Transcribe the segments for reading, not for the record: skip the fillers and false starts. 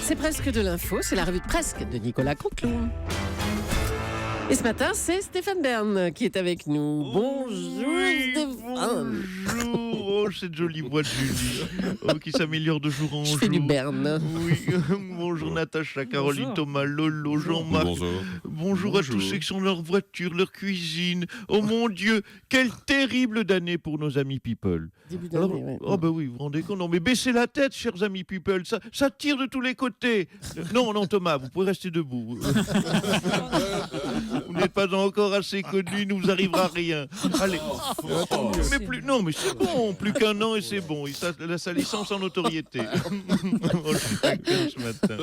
C'est presque de l'info, c'est la revue de presque de Nicolas Canteloup. Et ce matin, c'est Stéphane Bern qui est avec nous. Bonjour Stéphane. Bonjour, oh, cette jolie voix de Julie, qui s'améliore de jour en jour. Je fais du Bern. Oui, bonjour Natacha, Caroline, Bonjour. Thomas, Lolo, Jean-Marc. Bonjour à tous ceux qui sont dans leur voiture, leur cuisine. Oh mon Dieu, quelle terrible d'année pour nos amis people. Début Alors, d'année, ouais. oh ben oui, vous vous rendez compte. Non mais baissez la tête, chers amis people, ça tire de tous les côtés. Non, Thomas, vous pouvez rester debout. Vous n'êtes pas encore assez connu, il ne vous arrivera rien. Allez. Mais c'est bon, plus qu'un an et c'est bon. Il a sa licence en notoriété. Oh, je suis taquin ce matin.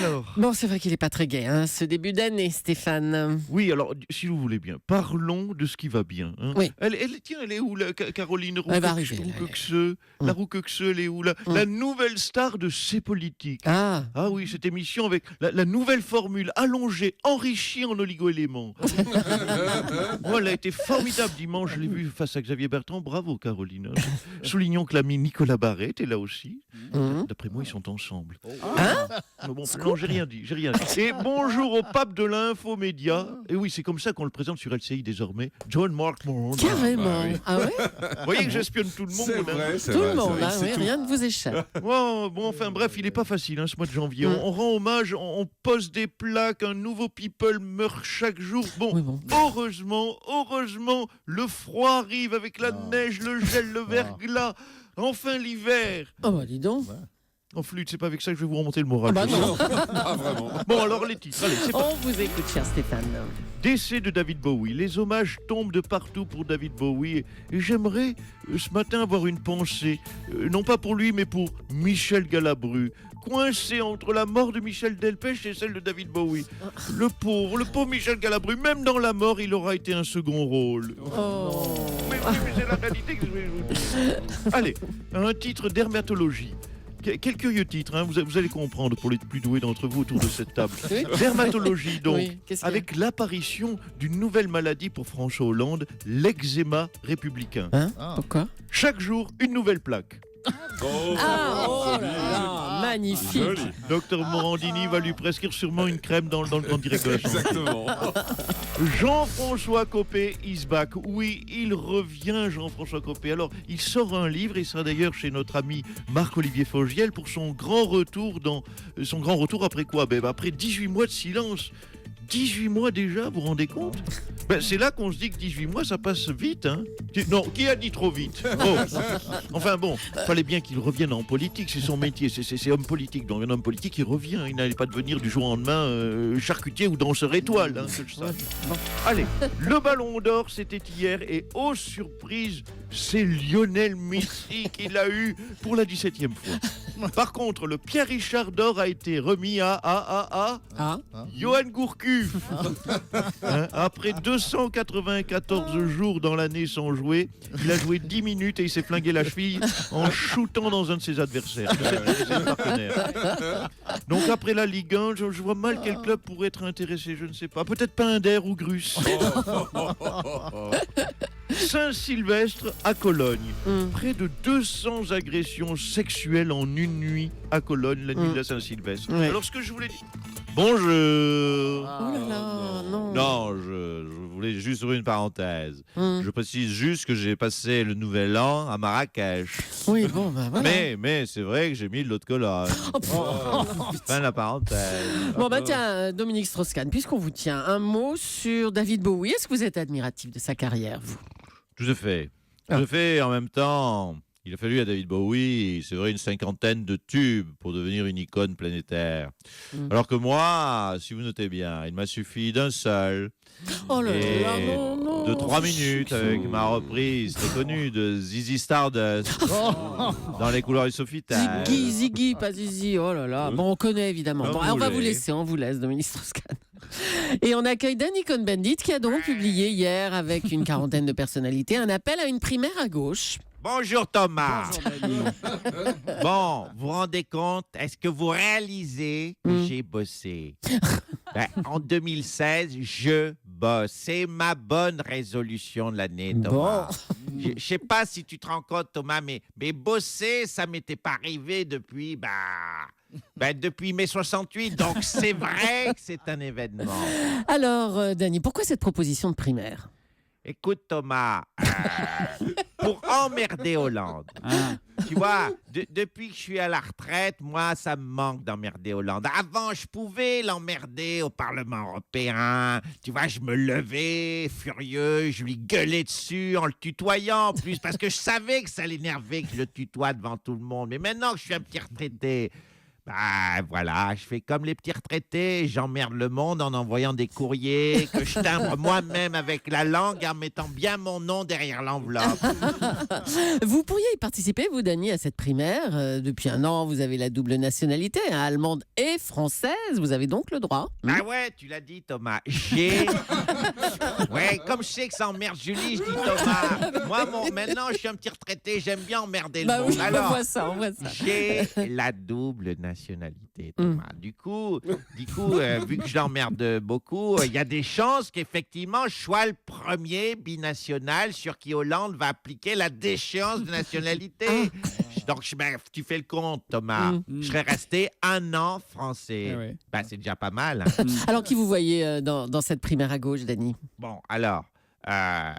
Alors. Bon, c'est vrai qu'il n'est pas très gai, hein, ce début d'année, Stéphane. Oui, alors, si vous voulez bien, parlons de ce qui va bien. Hein. Oui. Elle est où, Caroline Elle va arriver, Rouquexeux? La Rouquexeux, elle est où la nouvelle star de C'est Politique. Ah, Ah oui, cette émission avec la nouvelle formule allongée, enrichie en oligo-éléments. Moi, elle a été formidable dimanche. Je l'ai vue face à Xavier Bertrand. Bravo, Caroline. Soulignons que l'ami Nicolas Barret était là aussi. D'après moi, ils sont ensemble. hein? Bon, non, j'ai rien dit. Et bonjour au pape de l'infomédia. Et oui, c'est comme ça qu'on le présente sur LCI désormais. John Mark Moran. Carrément. Ah ouais? Vous voyez que j'espionne tout le monde. C'est hein. vrai, c'est Tout vrai, le monde, c'est vrai, hein, c'est oui, tout. rien ne vous échappe. Bon, enfin bref, il est pas facile ce mois de janvier. On rend hommage, on pose des plaques, un nouveau people meurt chaque jour. Bon, Oui, bon. heureusement, le froid arrive avec la neige, le gel, le verglas. Enfin l'hiver. Oh bah dis donc. En flûte, c'est pas avec ça que je vais vous remonter le moral. Ah bah non. Pas vraiment. Bon, alors les titres, allez, c'est parti. On vous écoute, cher Stéphane. Décès de David Bowie. Les hommages tombent de partout pour David Bowie. Et j'aimerais ce matin avoir une pensée, non pas pour lui, mais pour Michel Galabru, coincé entre la mort de Michel Delpech et celle de David Bowie. Le pauvre Michel Galabru, même dans la mort, il aura été un second rôle. Oh. Mais c'est la réalité que je vais vous dire. Allez, un titre dermatologie. Quel curieux titre, hein, vous allez comprendre pour les plus doués d'entre vous autour de cette table. Oui. Dermatologie, donc, Oui, qu'est-ce qu'il y a? avec l'apparition d'une nouvelle maladie pour François Hollande, l'eczéma républicain. Hein? Pourquoi? Chaque jour, une nouvelle plaque. Ah, oh là là, magnifique. Joli. Docteur Morandini va lui prescrire sûrement une crème dans le grand direct de la santé. Exactement. Jean-François Copé is back. Oui, il revient, Jean-François Copé. Alors, il sort un livre, il sera d'ailleurs chez notre ami Marc-Olivier Fogiel pour son grand retour après quoi? Après 18 mois de silence. 18 mois déjà, vous vous rendez compte? C'est là qu'on se dit que 18 mois, ça passe vite. Hein. Non, qui a dit trop vite? Oh. Enfin bon, fallait bien qu'il revienne en politique, c'est son métier, c'est homme politique. Donc un homme politique, il revient, il n'allait pas devenir du jour au lendemain charcutier ou danseur étoile. Hein, que je sache. Allez, le ballon d'or, c'était hier, et oh surprise, c'est Lionel Messi qui l'a eu pour la 17e fois. Par contre, le Pierre Richard d'or a été remis à Ah, Johan Gourcuff. Hein, après 294 jours dans l'année sans jouer, il a joué 10 minutes et il s'est flingué la cheville en shootant dans un de ses adversaires. C'est le partenaire. Donc après la Ligue 1, je vois mal quel club pourrait être intéressé, je ne sais pas. Peut-être Pinder ou Grus. Saint-Sylvestre à Cologne. Près de 200 agressions sexuelles en une nuit à Cologne, la nuit de la Saint-Sylvestre. Ouais. Alors ce que je voulais dire... Bonjour. oh là là, non. Non, je voulais juste ouvrir une parenthèse. Hum. Je précise juste que j'ai passé le nouvel an à Marrakech. Oui, bon, ben voilà. Mais c'est vrai que j'ai mis de l'eau de Cologne. Fin de la parenthèse. Bon, bah tiens, Dominique Strauss-Kahn, puisqu'on vous tient, un mot sur David Bowie. Est-ce que vous êtes admiratif de sa carrière, vous? Tout à fait. Tout à fait. En même temps, il a fallu à David Bowie, c'est vrai, une 50aine de tubes pour devenir une icône planétaire. Alors que moi, si vous notez bien, il m'a suffi d'un seul. Oh là Et là, non, non. de 3 minutes avec ma reprise très connue de Zizi Stardust dans les couleurs du Sofitel. Ziggy, pas Zizi. Oh là là. Bon, on connaît évidemment. Comme Bon, vous on va vous voulez. laisser, on vous laisse, Dominique Strauss-Kahn. Et on accueille Danny Cohn-Bendit qui a donc publié hier avec une quarantaine de personnalités un appel à une primaire à gauche. Bonjour Thomas. Bon, vous vous rendez compte, est-ce que vous réalisez que j'ai bossé? En 2016, je bosse. C'est ma bonne résolution de l'année, Thomas. Je ne sais pas si tu te rends compte, Thomas, mais bosser, ça m'était pas arrivé depuis, depuis mai 68. Donc, c'est vrai que c'est un événement. Alors, Dany, pourquoi cette proposition de primaire? Écoute, Thomas, pour emmerder Hollande, tu vois, depuis que je suis à la retraite, moi, ça me manque d'emmerder Hollande. Avant, je pouvais l'emmerder au Parlement européen. Tu vois, je me levais furieux, je lui gueulais dessus en le tutoyant en plus, parce que je savais que ça l'énervait que je le tutoie devant tout le monde. Mais maintenant que je suis un petit retraité, voilà, je fais comme les petits retraités, j'emmerde le monde en envoyant des courriers que je timbre moi-même avec la langue en mettant bien mon nom derrière l'enveloppe. Vous pourriez y participer, vous, Dany, à cette primaire. Depuis un an, vous avez la double nationalité, allemande et française. Vous avez donc le droit. Ouais, tu l'as dit, Thomas. Ouais, comme je sais que ça emmerde Julie, je dis Thomas. Moi, maintenant, je suis un petit retraité, j'aime bien emmerder le monde. Oui, Alors, on voit ça. j'ai la double nationalité, Thomas. Du coup, vu que je l'emmerde beaucoup, il y a des chances qu'effectivement, je sois le premier binational sur qui Hollande va appliquer la déchéance de nationalité. Donc, tu fais le compte, Thomas. Je serais resté un an français. C'est déjà pas mal. Alors, qui vous voyez dans cette primaire à gauche, Dany? Bon, alors, pas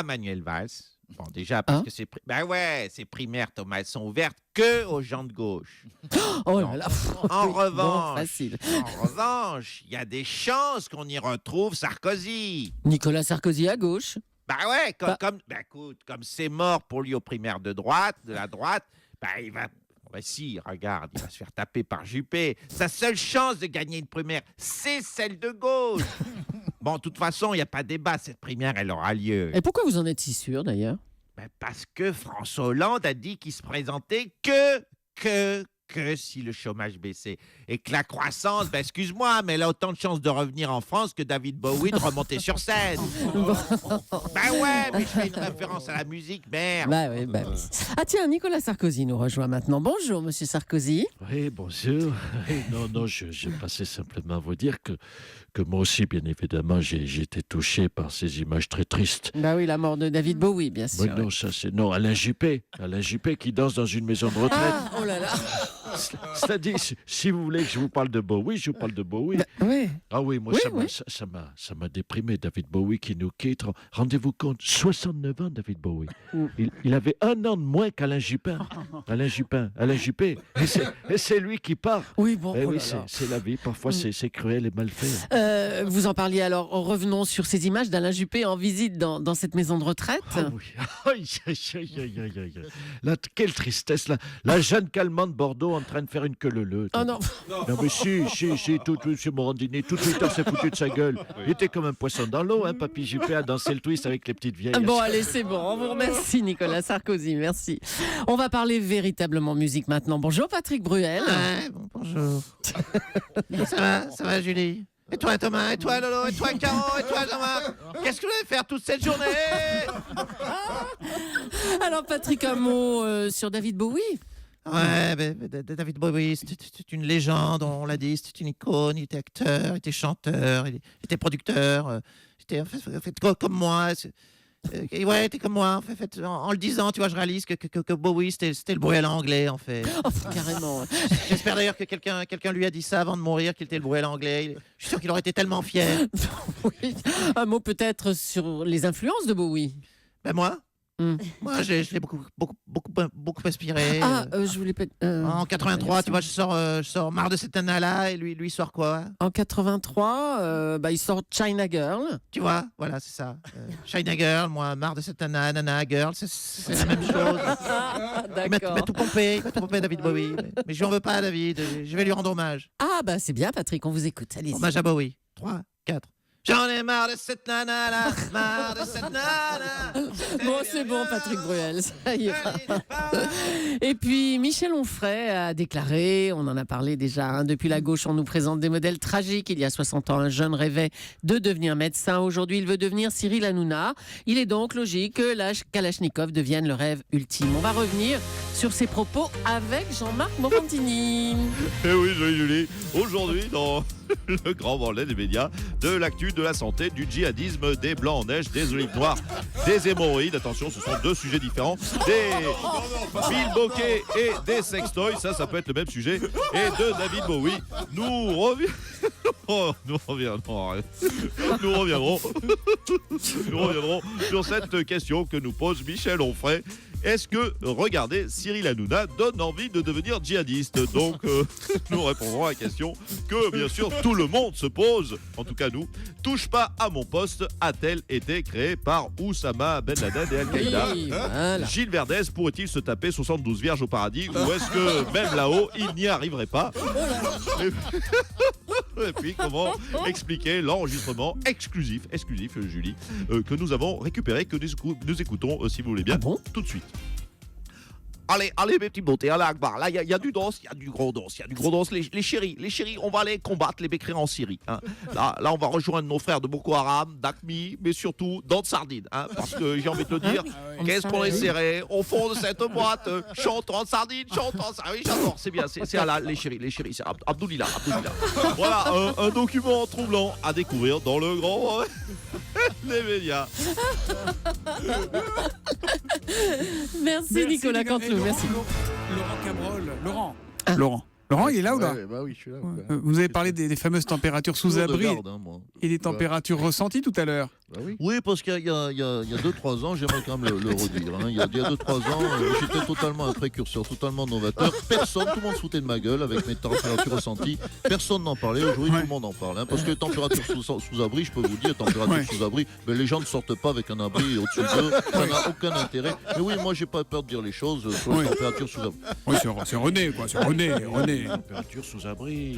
Manuel Valls. Bon, déjà, parce que ces primaires, Thomas, elles sont ouvertes que aux gens de gauche. Oh là là. En revanche, il y a des chances qu'on y retrouve Sarkozy. Nicolas Sarkozy à gauche. Comme c'est mort pour lui aux primaires de la droite, il va... regarde, il va se faire taper par Juppé. Sa seule chance de gagner une primaire, c'est celle de gauche. Bon, de toute façon, il n'y a pas débat. Cette primaire, elle aura lieu. Et pourquoi vous en êtes si sûr, d'ailleurs? Parce que François Hollande a dit qu'il se présentait que si le chômage baissait. Et que la croissance, excuse-moi, mais elle a autant de chances de revenir en France que David Bowie de remonter sur scène. Mais je fais une référence à la musique, merde. Ah tiens, Nicolas Sarkozy nous rejoint maintenant. Bonjour, monsieur Sarkozy. Oui, bonjour. Non, je passais simplement vous dire que moi aussi, bien évidemment, j'ai été touché par ces images très tristes. Oui, la mort de David Bowie, bien sûr. Non, ça c'est... Non, Alain Juppé qui danse dans une maison de retraite. Oh là là. Cela dit, si vous voulez que je vous parle de Bowie, je vous parle de Bowie. Oui. Ah oui, moi, ça m'a déprimé, David Bowie qui nous quitte. Rendez-vous compte, 69 ans, David Bowie. Il avait un an de moins qu'Alain Juppé. Alain Juppé. Et c'est lui qui part. Oui, bon, c'est la vie. Parfois, c'est cruel et mal fait. Vous en parliez alors. Revenons sur ces images d'Alain Juppé en visite dans cette maison de retraite. Ah oui. Là, quelle tristesse. La jeune calmant de Bordeaux en train de faire une queue leu. Oh non. Non mais si, tout M. Morandini, tout Twitter s'est foutu de sa gueule. Il était comme un poisson dans l'eau, Papy Juppé a dansé le twist avec les petites vieilles. Bon, allez, c'est bon. On vous remercie, Nicolas Sarkozy. Merci. On va parler véritablement musique maintenant. Bonjour, Patrick Bruel. Bonjour. Ça va, Julie? Et toi, Thomas? Et toi, Lolo? Et toi, Caro? Et toi, Thomas? Qu'est-ce que vous allez faire toute cette journée? Alors, Patrick, un mot sur David Bowie. David Bowie, c'est une légende, on l'a dit, c'est une icône. Il était acteur, il était chanteur, il était producteur. Il était comme moi. Il était comme moi. En le disant, tu vois, je réalise que Bowie, c'était le bruit à l'anglais, en fait. Carrément. J'espère d'ailleurs que quelqu'un lui a dit ça avant de mourir, qu'il était le bruit à l'anglais. Je suis sûr qu'il aurait été tellement fier. Oui. Un mot peut-être sur les influences de Bowie. Moi, je l'ai beaucoup inspiré. Je voulais pas. En 83, tu vois, je sors Marre de cette nana-là, et lui sort quoi? En 83, il sort China Girl. Tu vois, voilà, c'est ça. China Girl, moi, Marre de cette nana Girl, c'est la même chose. Il m'a tout pompé, David Bowie. Mais je lui en veux pas, David. Je vais lui rendre hommage. C'est bien, Patrick, on vous écoute. Allez-y. Hommage à Bowie. 3, 4. J'en ai marre de cette nana-là, marre de cette nana. Bon, c'est bon, Patrick Bruel, ça ira. Et puis Michel Onfray a déclaré, on en a parlé déjà, depuis la gauche on nous présente des modèles tragiques. Il y a 60 ans, un jeune rêvait de devenir médecin. Aujourd'hui, il veut devenir Cyril Hanouna. Il est donc logique que la Kalachnikov devienne le rêve ultime. On va revenir sur ses propos avec Jean-Marc Morandini. Eh oui, Julie, aujourd'hui dans le grand branlet des médias, de l'actu, de la santé, du djihadisme, des blancs en neige, des olives noires, des hémorroïdes. Attention, ce sont deux sujets différents. Des bilboquets et des sextoys, ça peut être le même sujet. Et de David Bowie, nous reviendrons sur cette question que nous pose Michel Onfray. Est-ce que regarder Cyril Hanouna donne envie de devenir djihadiste? Donc, nous répondrons à la question que, bien sûr, tout le monde se pose, en tout cas nous. Touche pas à mon poste a-t-elle été créée par Oussama Ben Laden et Al-Qaïda? Oui, voilà. Gilles Verdez pourrait-il se taper 72 vierges au paradis? Ou est-ce que, même là-haut, il n'y arriverait pas? Et puis, comment expliquer l'enregistrement exclusif, Julie, que nous avons récupéré, que nous écoutons, si vous voulez bien, tout de suite. Allez, mes petits beautés, allez, Akbar. Là, il y a du dos, il y a du gros dos, Les chéris, on va aller combattre les bécrés en Syrie. Hein. Là, on va rejoindre nos frères de Boko Haram, d'Aqmi, mais surtout dans de sardines. Hein, parce que j'ai envie de te dire, qu'est-ce qu'on est serré au fond de cette boîte? Chantons de sardines, oui, j'adore, c'est bien, c'est là, les chéris, c'est Abdoulila. Voilà, un document troublant à découvrir dans le grand des médias. Merci Nicolas Canteloup, merci. Laurent Cabrol. Laurent, il est là ou là? Bah oui, je suis là. Vous avez parlé des fameuses températures sous abri et des températures ressenties tout à l'heure. Bah oui. Oui, parce qu'il y a 2-3 ans, j'aimerais quand même le redire. Hein. Il y a 2-3 ans, j'étais totalement un précurseur, totalement novateur. Tout le monde se foutait de ma gueule avec mes températures ressenties. Personne n'en parlait. Aujourd'hui, tout le monde en parle. Hein, parce que les températures sous abri, je peux vous dire, sous abri, mais les gens ne sortent pas avec un abri au-dessus d'eux. Ça n'a aucun intérêt. Mais oui, moi, j'ai pas peur de dire les choses sur les températures sous abri. Oui, c'est René, quoi. C'est René. Température sous abri.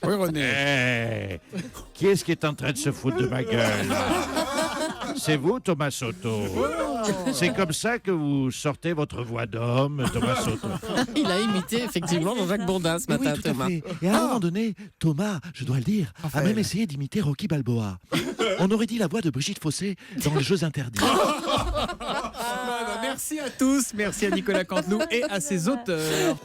Oui, René. Qui est-ce qui est en train de se foutre de ma gueule? C'est vous, Thomas Soto? C'est comme ça que vous sortez votre voix d'homme, Thomas Soto? Il a imité effectivement Jean-Jacques Bourdin ce matin, Oui, tout à Thomas. fait. Et à un moment donné, Thomas, je dois le dire, a même essayé d'imiter Rocky Balboa. On aurait dit la voix de Brigitte Fossé dans les Jeux interdits. Merci à tous, merci à Nicolas Canteloup et à ses auteurs.